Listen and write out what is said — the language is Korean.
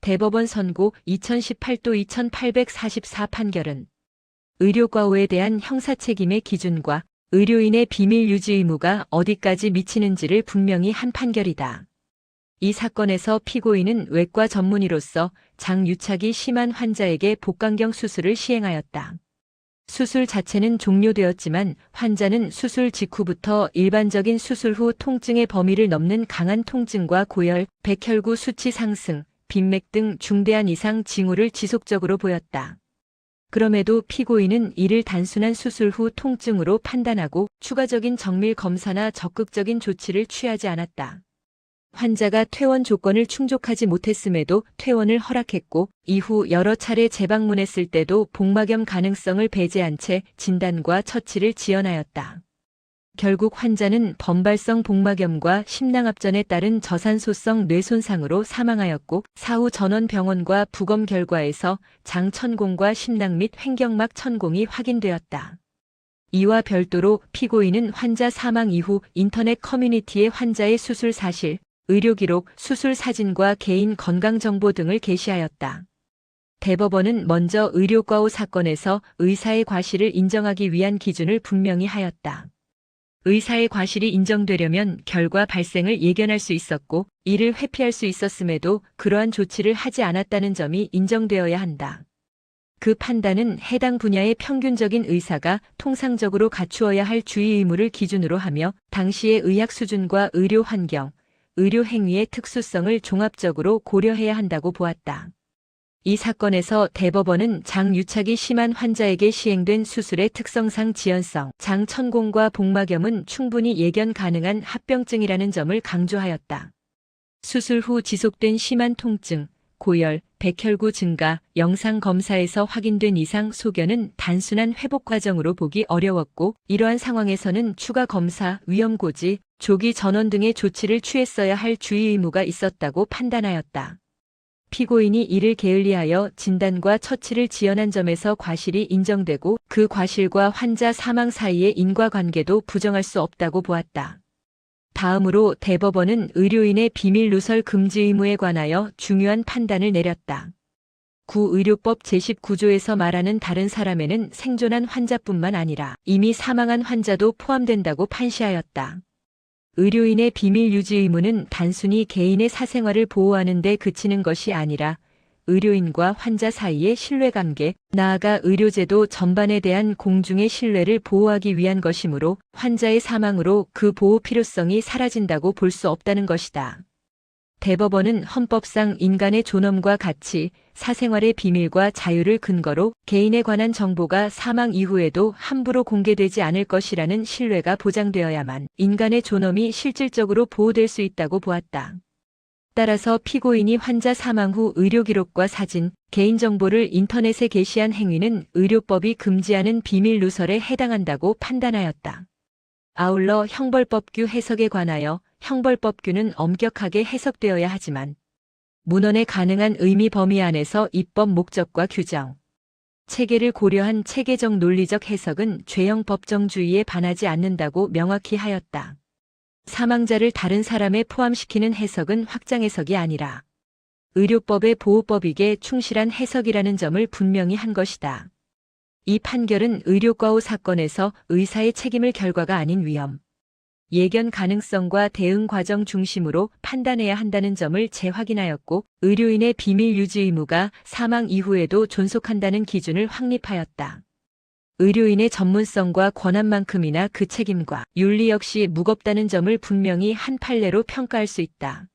대법원 선고 2018도 2844 판결은 의료과오에 대한 형사책임의 기준과 의료인의 비밀 유지 의무가 어디까지 미치는지를 분명히 한 판결이다. 이 사건에서 피고인은 외과 전문의로서 장유착이 심한 환자에게 복강경 수술을 시행하였다. 수술 자체는 종료되었지만 환자는 수술 직후부터 일반적인 수술 후 통증의 범위를 넘는 강한 통증과 고열, 백혈구 수치 상승, 빈맥 등 중대한 이상 징후를 지속적으로 보였다. 그럼에도 피고인은 이를 단순한 수술 후 통증으로 판단하고 추가적인 정밀 검사나 적극적인 조치를 취하지 않았다. 환자가 퇴원 조건을 충족하지 못했음에도 퇴원을 허락했고 이후 여러 차례 재방문했을 때도 복막염 가능성을 배제한 채 진단과 처치를 지연하였다. 결국 환자는 범발성 복막염과 심낭압전에 따른 저산소성 뇌손상으로 사망하였고 사후 전원병원과 부검 결과에서 장 천공과 심낭 및 횡격막 천공이 확인되었다. 이와 별도로 피고인은 환자 사망 이후 인터넷 커뮤니티에 환자의 수술 사실, 의료 기록, 수술 사진과 개인 건강정보 등을 게시하였다. 대법원은 먼저 의료과오 사건에서 의사의 과실을 인정하기 위한 기준을 분명히 하였다. 의사의 과실이 인정되려면 결과 발생을 예견할 수 있었고 이를 회피할 수 있었음에도 그러한 조치를 하지 않았다는 점이 인정되어야 한다. 그 판단은 해당 분야의 평균적인 의사가 통상적으로 갖추어야 할 주의 의무를 기준으로 하며 당시의 의학 수준과 의료 환경, 의료 행위의 특수성을 종합적으로 고려해야 한다고 보았다. 이 사건에서 대법원은 장유착이 심한 환자에게 시행된 수술의 특성상 지연성, 장 천공과 복막염은 충분히 예견 가능한 합병증이라는 점을 강조하였다. 수술 후 지속된 심한 통증, 고열, 백혈구 증가, 영상 검사에서 확인된 이상 소견은 단순한 회복 과정으로 보기 어려웠고 이러한 상황에서는 추가 검사, 위험 고지, 조기 전원 등의 조치를 취했어야 할 주의 의무가 있었다고 판단하였다. 피고인이 이를 게을리하여 진단과 처치를 지연한 점에서 과실이 인정되고 그 과실과 환자 사망 사이의 인과관계도 부정할 수 없다고 보았다. 다음으로 대법원은 의료인의 비밀 누설 금지 의무에 관하여 중요한 판단을 내렸다. 구의료법 제19조에서 말하는 다른 사람에는 생존한 환자뿐만 아니라 이미 사망한 환자도 포함된다고 판시하였다. 의료인의 비밀 유지 의무는 단순히 개인의 사생활을 보호하는 데 그치는 것이 아니라 의료인과 환자 사이의 신뢰관계, 나아가 의료제도 전반에 대한 공중의 신뢰를 보호하기 위한 것이므로 환자의 사망으로 그 보호 필요성이 사라진다고 볼 수 없다는 것이다. 대법원은 헌법상 인간의 존엄과 가치, 사생활의 비밀과 자유를 근거로 개인에 관한 정보가 사망 이후에도 함부로 공개되지 않을 것이라는 신뢰가 보장되어야만 인간의 존엄이 실질적으로 보호될 수 있다고 보았다. 따라서 피고인이 환자 사망 후 의료 기록과 사진, 개인정보를 인터넷에 게시한 행위는 의료법이 금지하는 비밀 누설에 해당한다고 판단하였다. 아울러 형벌법규 해석에 관하여 형벌법규는 엄격하게 해석되어야 하지만 문헌에 가능한 의미 범위 안에서 입법 목적과 규정, 체계를 고려한 체계적 논리적 해석은 죄형 법정주의에 반하지 않는다고 명확히 하였다. 사망자를 다른 사람에 포함시키는 해석은 확장 해석이 아니라 의료법의 보호법익에 충실한 해석이라는 점을 분명히 한 것이다. 이 판결은 의료과오 사건에서 의사의 책임을 결과가 아닌 위험, 예견 가능성과 대응 과정 중심으로 판단해야 한다는 점을 재확인하였고 의료인의 비밀 유지 의무가 사망 이후에도 존속한다는 기준을 확립하였다. 의료인의 전문성과 권한만큼이나 그 책임과 윤리 역시 무겁다는 점을 분명히 한 판례로 평가할 수 있다.